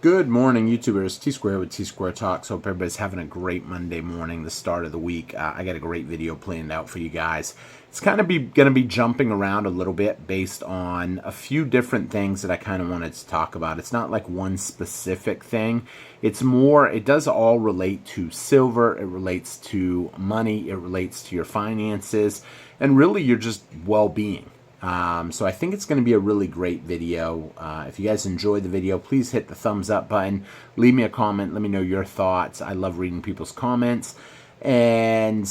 Good morning, YouTubers. T-Square with T-Square Talks. Hope everybody's having a great Monday morning, the start of the week. I got a great video planned out for you guys. It's kind of going to be jumping around a little bit based on a few different things that I kind of wanted to talk about. It's not like one specific thing. It's more, it does all relate to silver. It relates to money. It relates to your finances and really your just well-being. So I think it's going to be a really great video. If you guys enjoyed the video, please hit the thumbs up button. Leave me a comment. Let me know your thoughts. I love reading people's comments. And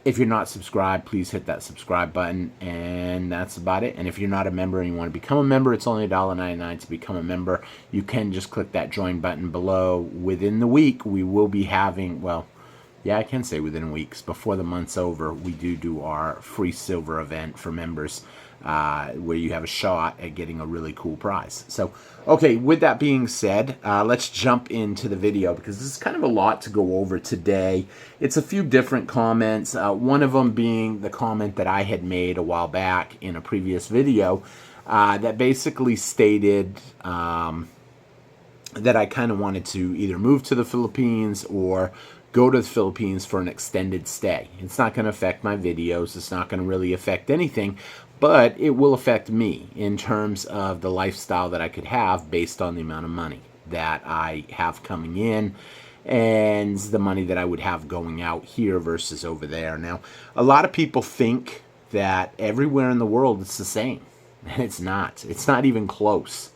if you're not subscribed, please hit that subscribe button. And that's about it. And if you're not a member and you want to become a member, it's only $1.99 to become a member. You can just click that join button below. Within the week, we will be having, well, yeah, I can say within weeks. Before the month's over, we do our free silver event for members where you have a shot at getting a really cool prize. So, okay, with that being said, let's jump into the video because this is kind of a lot to go over today. It's a few different comments, one of them being the comment that I had made a while back in a previous video that basically stated that I kind of wanted to either move to the Philippines or go to the Philippines for an extended stay. It's not going to affect my videos. It's not going to really affect anything, but it will affect me in terms of the lifestyle that I could have based on the amount of money that I have coming in and the money that I would have going out here versus over there. Now, a lot of people think that everywhere in the world it's the same, and it's not. It's not even close.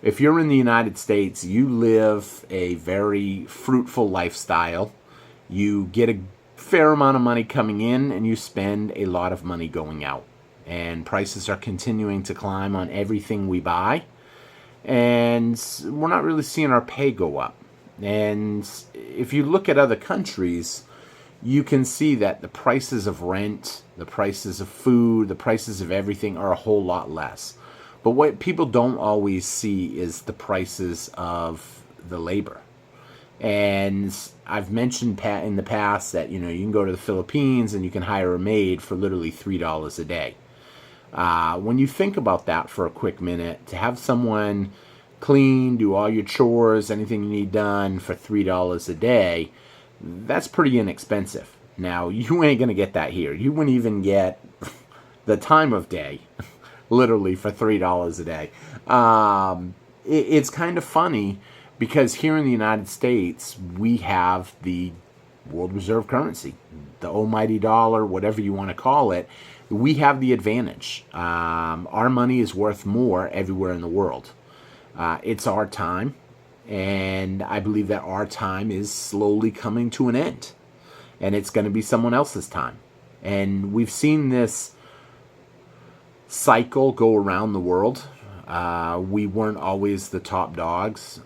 If you're in the United States, you live a very fruitful lifestyle. You get a fair amount of money coming in and you spend a lot of money going out. And prices are continuing to climb on everything we buy. And we're not really seeing our pay go up. And if you look at other countries, you can see that the prices of rent, the prices of food, the prices of everything are a whole lot less. But what people don't always see is the prices of the labor. And I've mentioned in the past that, you can go to the Philippines and you can hire a maid for literally $3 a day. When you think about that for a quick minute, to have someone clean, do all your chores, anything you need done for $3 a day, that's pretty inexpensive. Now, you ain't going to get that here. You wouldn't even get the time of day literally for $3 a day. It's kind of funny because here in the United States, we have the world reserve currency, the almighty dollar, whatever you want to call it. We have the advantage. Our money is worth more everywhere in the world. It's our time, and I believe that our time is slowly coming to an end, and it's going to be someone else's time. And we've seen this cycle go around the world. We weren't always the top dogs.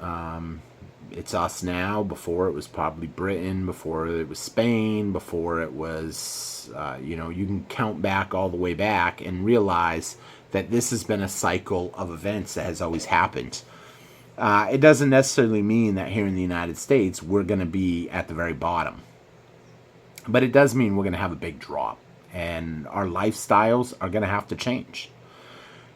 It's us now. Before it was probably Britain, before it was Spain, before it was, you can count back all the way back and realize that this has been a cycle of events that has always happened. It doesn't necessarily mean that here in the United States we're going to be at the very bottom. But it does mean we're going to have a big drop. And our lifestyles are going to have to change.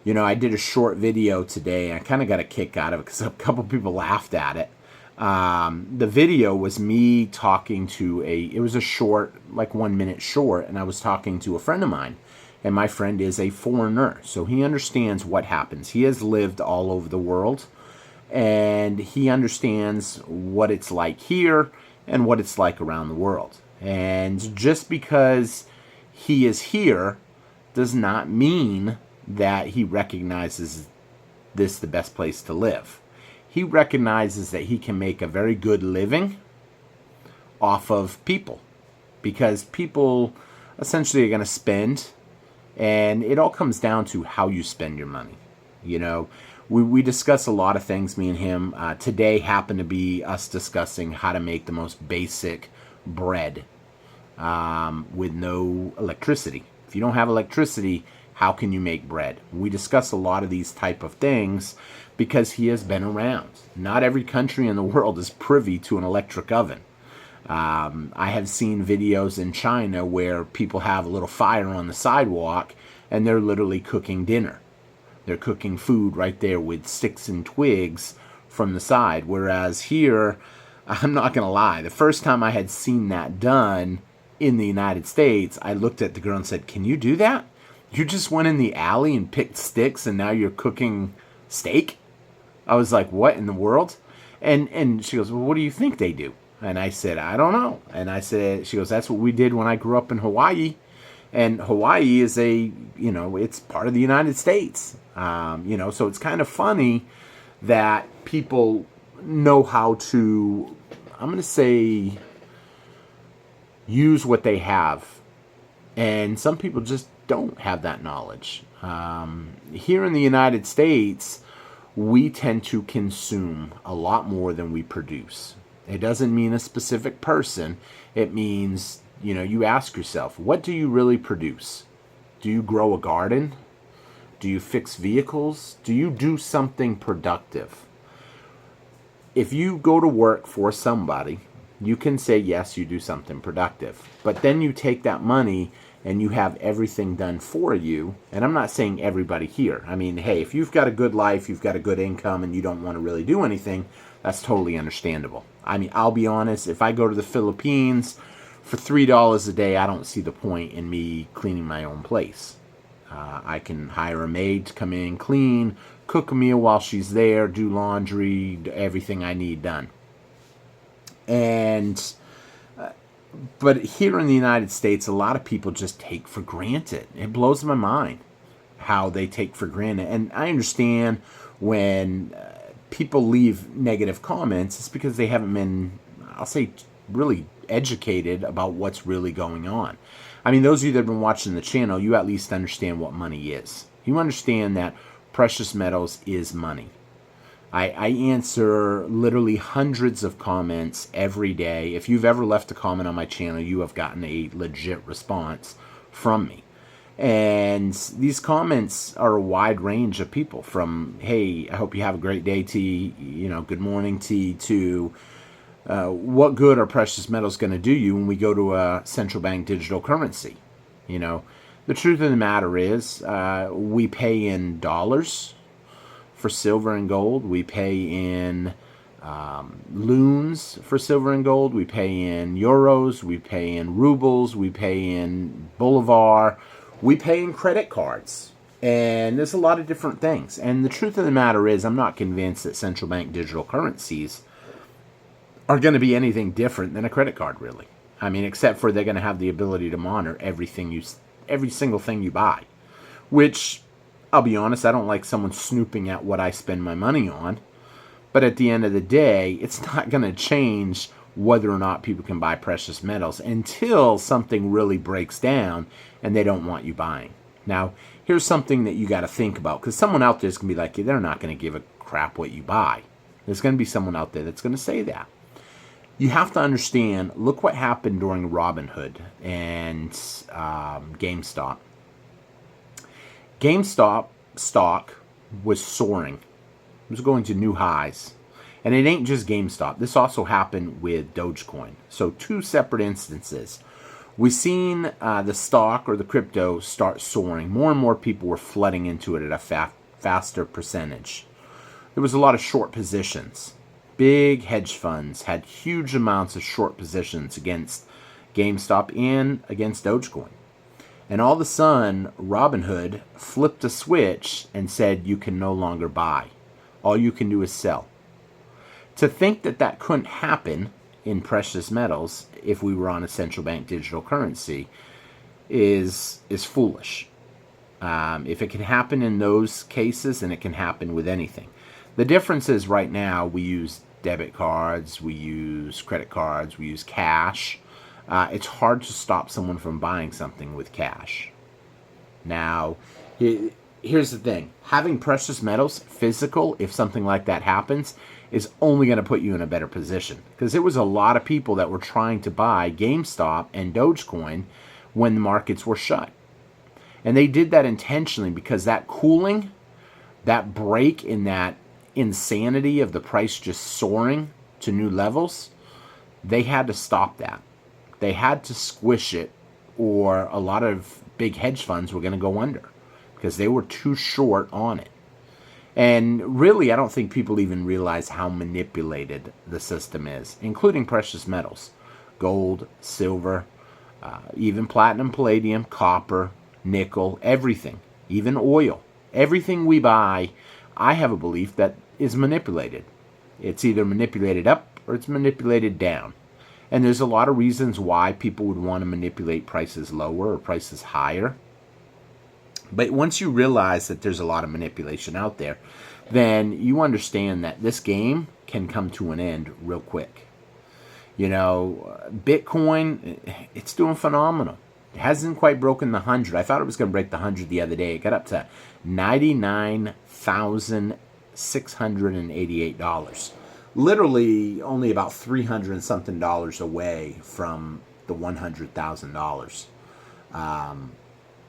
I did a short video today, and I kind of got a kick out of it because a couple people laughed at it. The video was me talking to it was a short, like 1 minute short, and I was talking to a friend of mine. And my friend is a foreigner, so he understands what happens. He has lived all over the world, and he understands what it's like here and what it's like around the world. And just because he is here does not mean that he recognizes this the best place to live. He recognizes that he can make a very good living off of people, because people essentially are going to spend, and it all comes down to how you spend your money. We discuss a lot of things, me and him. Today happened to be us discussing how to make the most basic bread with no electricity. If you don't have electricity, how can you make bread? We discuss a lot of these type of things because he has been around. Not every country in the world is privy to an electric oven. I have seen videos in China where people have a little fire on the sidewalk and they're literally cooking dinner. They're cooking food right there with sticks and twigs from the side. Whereas here, I'm not going to lie, the first time I had seen that done in the United States, I looked at the girl and said, "Can you do that? You just went in the alley and picked sticks and now you're cooking steak?" I was like, "What in the world?" And she goes, "Well, what do you think they do?" And I said, "I don't know." And she goes, "That's what we did when I grew up in Hawaii." And Hawaii is it's part of the United States. So it's kind of funny that people know how to, I'm going to say, use what they have. And some people just don't have that knowledge. Here in the United States, we tend to consume a lot more than we produce. It doesn't mean a specific person. It means, you ask yourself, what do you really produce? Do you grow a garden? Do you fix vehicles? Do you do something productive? If you go to work for somebody, you can say, yes, you do something productive. But then you take that money and you have everything done for you. And I'm not saying everybody here. I mean, hey, if you've got a good life, you've got a good income, and you don't want to really do anything, that's totally understandable. I mean, I'll be honest, if I go to the Philippines for $3 a day, I don't see the point in me cleaning my own place. I can hire a maid to come in, clean, cook a meal while she's there, do laundry, everything I need done. But here in the United States, a lot of people just take for granted. It blows my mind how they take for granted. And I understand when people leave negative comments, it's because they haven't been, I'll say, really educated about what's really going on. I mean, those of you that have been watching the channel, you at least understand what money is. You understand that precious metals is money. I answer literally hundreds of comments every day. If you've ever left a comment on my channel, you have gotten a legit response from me. And these comments are a wide range of people, from, hey, I hope you have a great day, T, good morning, T, to what good are precious metals going to do you when we go to a central bank digital currency? The truth of the matter is we pay in dollars for silver and gold. We pay in loons for silver and gold. We pay in euros. We pay in rubles. We pay in bolivar. We pay in credit cards. And there's a lot of different things. And the truth of the matter is, I'm not convinced that central bank digital currencies are going to be anything different than a credit card, really. I mean, except for they're going to have the ability to monitor every single thing you buy. Which, I'll be honest, I don't like someone snooping at what I spend my money on. But at the end of the day, it's not going to change whether or not people can buy precious metals until something really breaks down and they don't want you buying. Now, here's something that you got to think about, because someone out there is going to be like, they're not going to give a crap what you buy. There's going to be someone out there that's going to say that. You have to understand, look what happened during Robinhood and GameStop. GameStop stock was soaring. It was going to new highs. And it ain't just GameStop. This also happened with Dogecoin. So two separate instances. We've seen the stock or the crypto start soaring. More and more people were flooding into it at a faster percentage. There was a lot of short positions. Big hedge funds had huge amounts of short positions against GameStop and against Dogecoin. And all of a sudden, Robinhood flipped a switch and said you can no longer buy. All you can do is sell. To think that that couldn't happen in precious metals if we were on a central bank digital currency is foolish. If it can happen in those cases, then it can happen with anything. The difference is right now we use debit cards, we use credit cards, we use cash. It's hard to stop someone from buying something with cash. Now, here's the thing. Having precious metals physical, if something like that happens, is only going to put you in a better position. Because there was a lot of people that were trying to buy GameStop and Dogecoin when the markets were shut. And they did that intentionally because that cooling, that break in that insanity of the price just soaring to new levels, they had to stop that. They had to squish it, or a lot of big hedge funds were going to go under because they were too short on it. And really, I don't think people even realize how manipulated the system is, including precious metals, gold, silver, even platinum, palladium, copper, nickel, everything, even oil. Everything we buy, I have a belief that is manipulated. It's either manipulated up or it's manipulated down. And there's a lot of reasons why people would want to manipulate prices lower or prices higher. But once you realize that there's a lot of manipulation out there, then you understand that this game can come to an end real quick. You know, Bitcoin, it's doing phenomenal. It hasn't quite broken the 100. I thought it was going to break the 100 the other day. It got up to $99,688. Literally only about $300 and something away from the $100,000.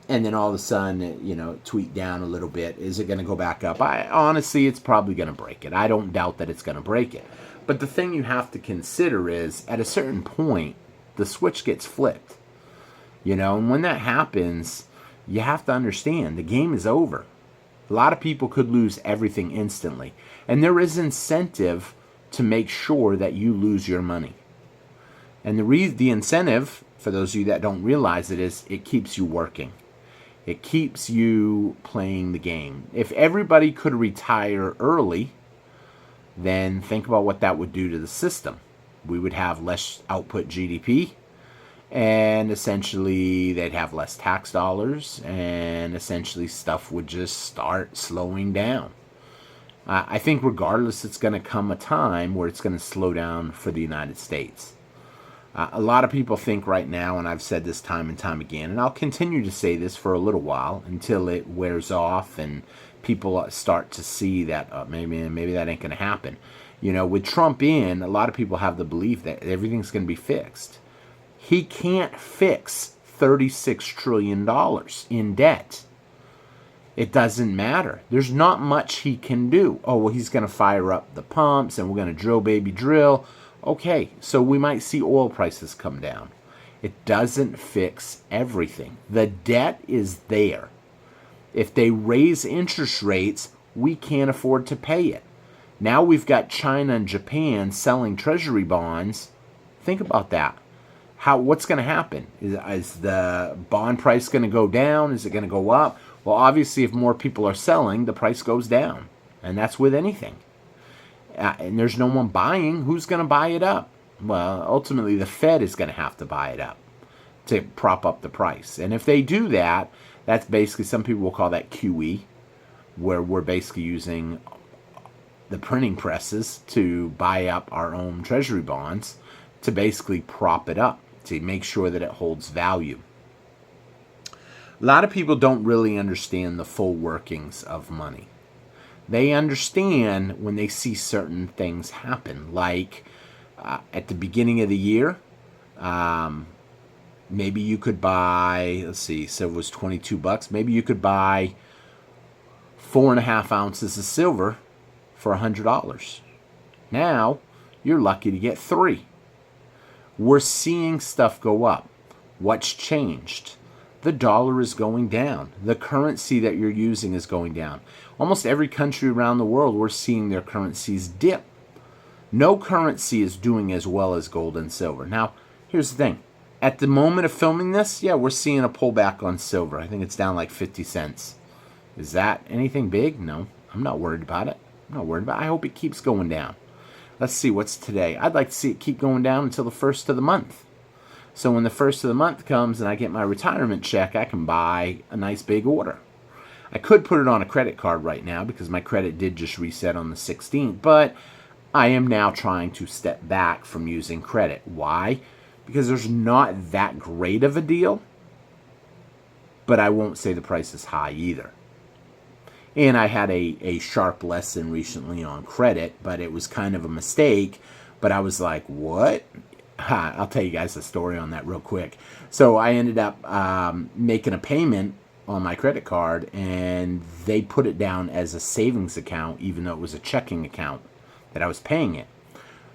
And then all of a sudden, you know, tweaked down a little bit. Is it going to go back up? Honestly, it's probably going to break it. I don't doubt that it's going to break it. But the thing you have to consider is, at a certain point, the switch gets flipped. You know, and when that happens, you have to understand the game is over. A lot of people could lose everything instantly. And there is incentive to make sure that you lose your money. And the incentive, for those of you that don't realize it, is it keeps you working. It keeps you playing the game. If everybody could retire early, then think about what that would do to the system. We would have less output GDP, and essentially they'd have less tax dollars, and essentially stuff would just start slowing down. I think regardless, it's going to come a time where it's going to slow down for the United States. A lot of people think right now, and I've said this time and time again, and I'll continue to say this for a little while until it wears off and people start to see that maybe that ain't going to happen. You know, with Trump in, a lot of people have the belief that everything's going to be fixed. He can't fix $36 trillion in debt. It doesn't matter. There's not much he can do. Oh, well, he's going to fire up the pumps and we're going to drill, baby, drill. Okay, so we might see oil prices come down. It doesn't fix everything. The debt is there. If they raise interest rates, we can't afford to pay it. Now we've got China and Japan selling treasury bonds. Think about that. What's going to happen? Is the bond price going to go down? Is it going to go up? Well, obviously, if more people are selling, the price goes down. And that's with anything. And there's no one buying. Who's going to buy it up? Well, ultimately, the Fed is going to have to buy it up to prop up the price. And if they do that, that's basically, some people will call that QE, where we're basically using the printing presses to buy up our own treasury bonds to basically prop it up, to make sure that it holds value. A lot of people don't really understand the full workings of money. They understand when they see certain things happen, like at the beginning of the year, maybe you could buy, silver was $22. Maybe you could buy 4.5 ounces of silver for $100. Now, you're lucky to get 3. We're seeing stuff go up. What's changed? The dollar is going down. The currency that you're using is going down. Almost every country around the world, we're seeing their currencies dip. No currency is doing as well as gold and silver. Now, here's the thing. At the moment of filming this, we're seeing a pullback on silver. I think it's down like 50 cents. Is that anything big? No, I'm not worried about it. I hope it keeps going down. Let's see, what's today? I'd like to see it keep going down until the first of the month. So when the first of the month comes and I get my retirement check, I can buy a nice big order. I could put it on a credit card right now because my credit did just reset on the 16th, but I am now trying to step back from using credit. Why? Because there's not that great of a deal, but I won't say the price is high either. And I had a sharp lesson recently on credit, but it was kind of a mistake. But I was like, what? I'll tell you guys a story on that real quick. So I ended up making a payment on my credit card, and they put it down as a savings account, even though it was a checking account that I was paying it.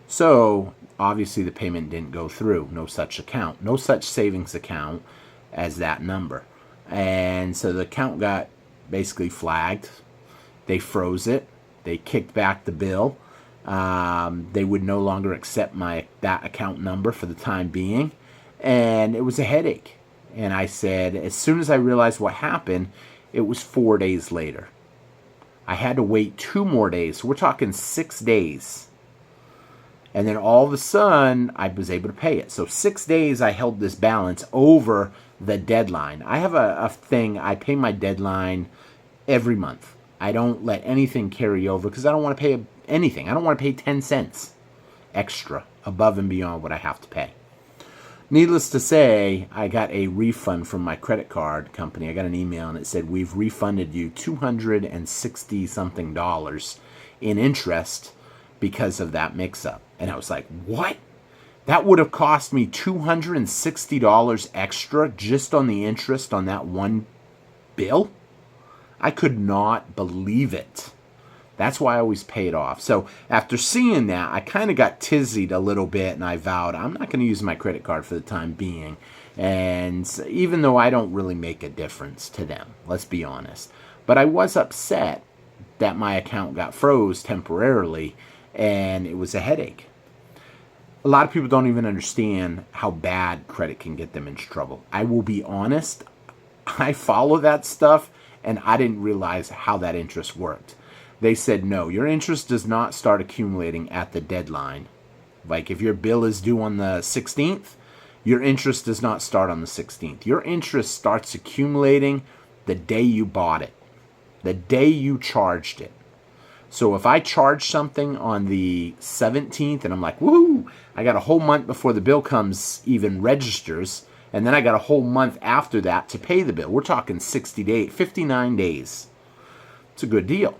So obviously the payment didn't go through. No such account, no such savings account as that number. And so the account got basically flagged, They froze it. They kicked back the bill. They would no longer accept that account number for the time being. And it was a headache. And I said, as soon as I realized what happened, it was 4 days later. I had to wait 2 more days. So we're talking 6 days. And then all of a sudden, I was able to pay it. So 6 days I held this balance over the deadline. I have a thing, I pay my deadline every month. I don't let anything carry over because I don't want to pay anything. I don't want to pay 10 cents extra above and beyond what I have to pay. Needless to say, I got a refund from my credit card company. I got an email and it said, we've refunded you $260-something in interest because of that mix-up. And I was like, what? That would have cost me $260 extra just on the interest on that one bill? I could not believe it. That's why I always pay it off. So after seeing that, I kind of got tizzied a little bit, and I vowed I'm not going to use my credit card for the time being. And even though I don't really make a difference to them, let's be honest. But I was upset that my account got froze temporarily, and it was a headache. A lot of people don't even understand how bad credit can get them into trouble. I will be honest, I follow that stuff, and I didn't realize how that interest worked. They said, no, your interest does not start accumulating at the deadline. Like if your bill is due on the 16th, your interest does not start on the 16th. Your interest starts accumulating the day you bought it, the day you charged it. So if I charge something on the 17th and I'm like, woohoo, I got a whole month before the bill comes even registers, and then I got a whole month after that to pay the bill. We're talking 60 days, 59 days. It's a good deal.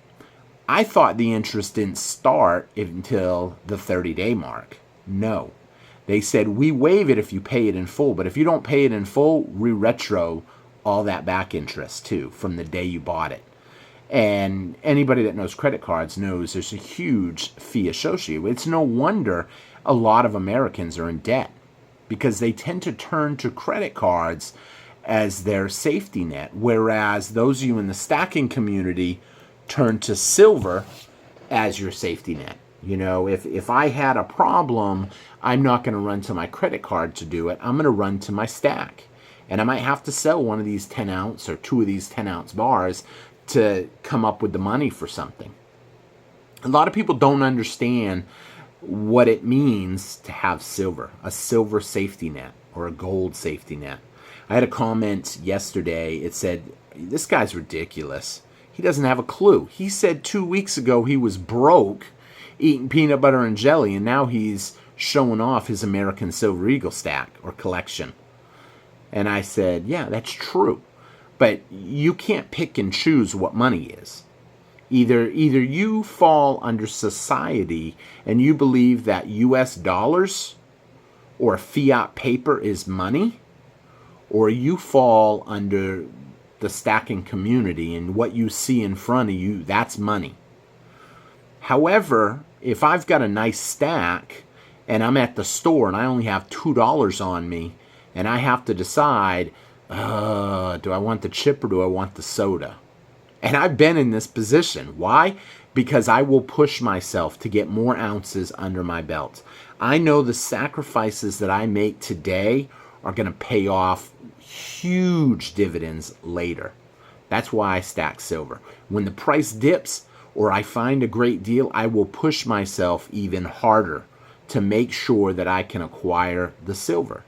I thought the interest didn't start until the 30-day mark. No. They said, we waive it if you pay it in full, but if you don't pay it in full, we retro all that back interest too from the day you bought it. And anybody that knows credit cards knows there's a huge fee associated with it. It's no wonder a lot of Americans are in debt because they tend to turn to credit cards as their safety net, whereas those of you in the stacking community turn to silver as your safety net. You know, if I had a problem, I'm not going to run to my credit card to do it. I'm going to run to my stack. And I might have to sell one of these 10-ounce or 2 of these 10-ounce bars to come up with the money for something. A lot of people don't understand what it means to have silver, a silver safety net or a gold safety net. I had a comment yesterday. It said, this guy's ridiculous. He doesn't have a clue. He said 2 weeks ago he was broke eating peanut butter and jelly, and now he's showing off his American Silver Eagle stack or collection. And I said, yeah, that's true. But you can't pick and choose what money is. Either you fall under society and you believe that US dollars or fiat paper is money, or you fall under the stacking community and what you see in front of you, that's money. However, if I've got a nice stack and I'm at the store and I only have $2 on me and I have to decide, do I want the chip or do I want the soda? And I've been in this position. Why? Because I will push myself to get more ounces under my belt. I know the sacrifices that I make today are going to pay off huge dividends later. That's why I stack silver. When the price dips or I find a great deal, I will push myself even harder to make sure that I can acquire the silver.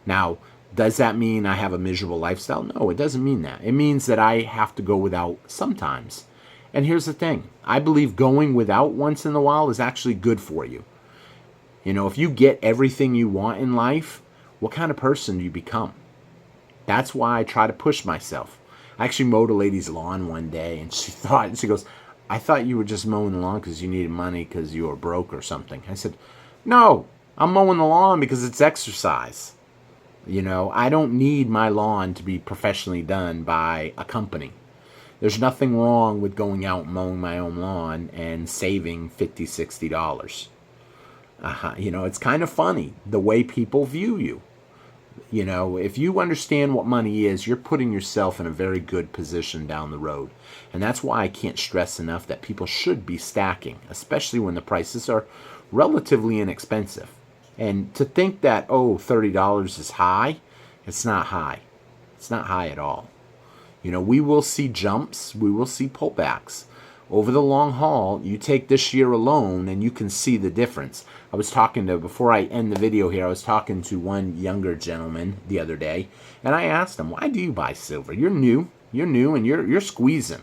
Now, does that mean I have a miserable lifestyle? No, it doesn't mean that. It means that I have to go without sometimes. And here's the thing. I believe going without once in a while is actually good for you. You know, if you get everything you want in life, what kind of person do you become? That's why I try to push myself. I actually mowed a lady's lawn one day, and she goes, I thought you were just mowing the lawn because you needed money because you were broke or something. I said, no, I'm mowing the lawn because it's exercise. You know, I don't need my lawn to be professionally done by a company. There's nothing wrong with going out and mowing my own lawn and saving $50, $60. You know, it's kind of funny the way people view you. You know, if you understand what money is, you're putting yourself in a very good position down the road. And that's why I can't stress enough that people should be stacking, especially when the prices are relatively inexpensive. And to think that, oh, $30 is high, it's not high. It's not high at all. You know, we will see jumps, we will see pullbacks. Over the long haul, you take this year alone and you can see the difference. I was talking to, before I end the video here, I was talking to one younger gentleman the other day, and I asked him, why do you buy silver? You're new and you're squeezing.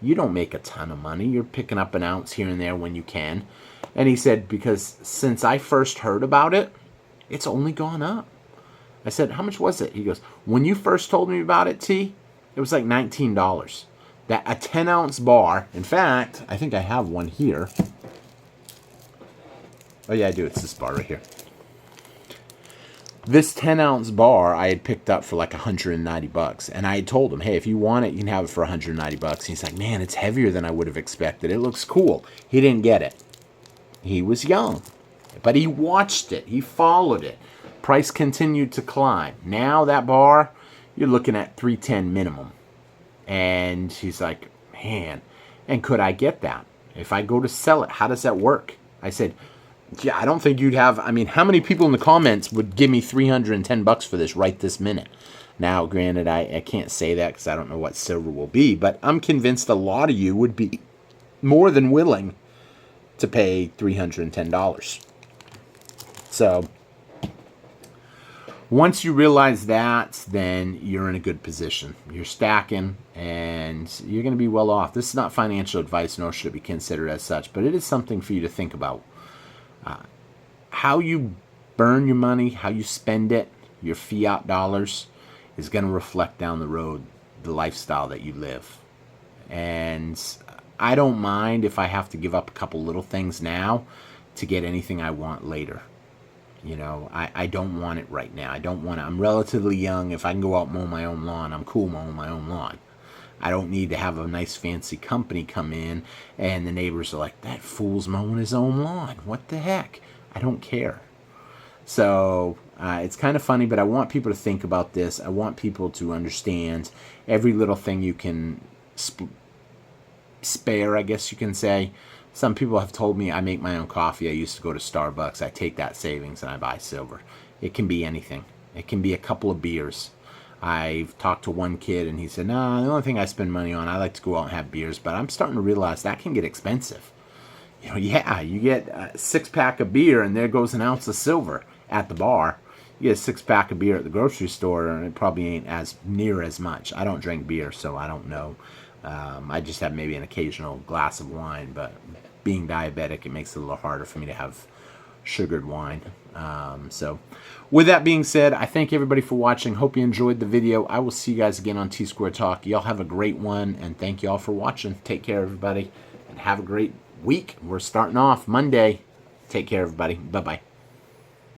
You don't make a ton of money. You're picking up an ounce here and there when you can. And he said, because since I first heard about it, it's only gone up. I said, how much was it? He goes, when you first told me about it, T, it was like $19. That a 10-ounce bar. In fact, I think I have one here. Oh yeah, I do. It's this bar right here. This 10-ounce bar I had picked up for like $190, and I had told him, hey, if you want it, you can have it for $190. He's like, man, it's heavier than I would have expected. It looks cool. He didn't get it. He was young, but he watched it. He followed it. Price continued to climb. Now that bar, you're looking at $310 minimum. And he's like, man, and could I get that? If I go to sell it, how does that work? I said, yeah, I don't think you'd have, I mean, how many people in the comments would give me $310 for this right this minute? Now, granted, I can't say that because I don't know what silver will be, but I'm convinced a lot of you would be more than willing to pay $310. So once you realize that, then you're in a good position. You're stacking, and you're going to be well off. This is not financial advice, nor should it be considered as such, but it is something for you to think about. How you burn your money, how you spend it, your fiat dollars, is going to reflect down the road the lifestyle that you live. And I don't mind if I have to give up a couple little things now to get anything I want later. You know, I don't want it right now. I don't want it. I'm relatively young. If I can go out and mow my own lawn, I'm cool mowing my own lawn. I don't need to have a nice fancy company come in and the neighbors are like, that fool's mowing his own lawn. What the heck? I don't care. So it's kind of funny, but I want people to think about this. I want people to understand every little thing you can spare, I guess you can say. Some people have told me I make my own coffee. I used to go to Starbucks. I take that savings and I buy silver. It can be anything. It can be a couple of beers. I've talked to one kid and he said, no, the only thing I spend money on, I like to go out and have beers, but I'm starting to realize that can get expensive. You know, yeah, you get a 6-pack of beer and there goes an ounce of silver at the bar. You get a 6-pack of beer at the grocery store and it probably ain't as near as much. I don't drink beer, so I don't know. I just have maybe an occasional glass of wine, but being diabetic, it makes it a little harder for me to have sugared wine. So with that being said, I thank everybody for watching. Hope you enjoyed the video. I will see you guys again on T-Square Talk. Y'all have a great one, and thank you all for watching. Take care, everybody, and have a great week. We're starting off Monday. Take care, everybody. Bye-bye.